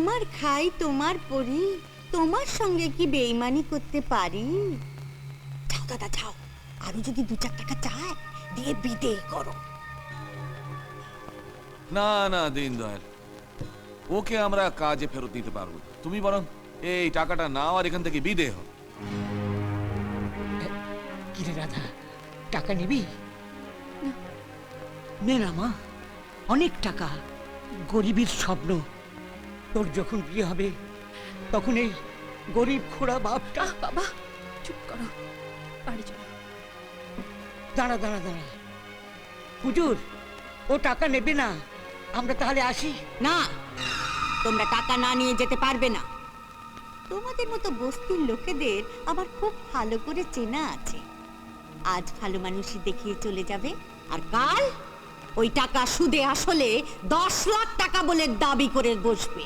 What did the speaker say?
তোমার খাই তোমার পরি, তোমার সঙ্গে কি বেইমানি করতে পারি? যাও দাদা যাও, আরো যদি 2-4 টাকা চায় দিয়ে বিদে করো। না না দিন দয়াল, ওকে আমরা কাজে ফেরত দিতে পারবো না। তুমি বরং এই টাকাটা নাও আর এখান থেকে বিদে হও। কিরে রাধা, টাকা নিবি? নে না মা, অনেক টাকা, গরিবের স্বপ্ন। তোর যখন বিয়ে হবে তখন এই গরিব খোড়া বাপটা। বাবা চুপ করো, বাড়ি চলো। দাঁড়া দাঁড়া দাঁড়া, হুজুর ও টাকা নেবে না, আমরা তাহলে আসি। না, তোমরা টাকা না নিয়ে যেতে পারবে না। তোমাদের মতো বস্তির লোকেদের আবার খুব ভালো করে চেনা আছে। আজ ভালো মানুষই দেখিয়ে চলে যাবে, আর কাল ওই টাকা সুদে আসলে 10 লাখ টাকা বলে দাবি করে বসবে।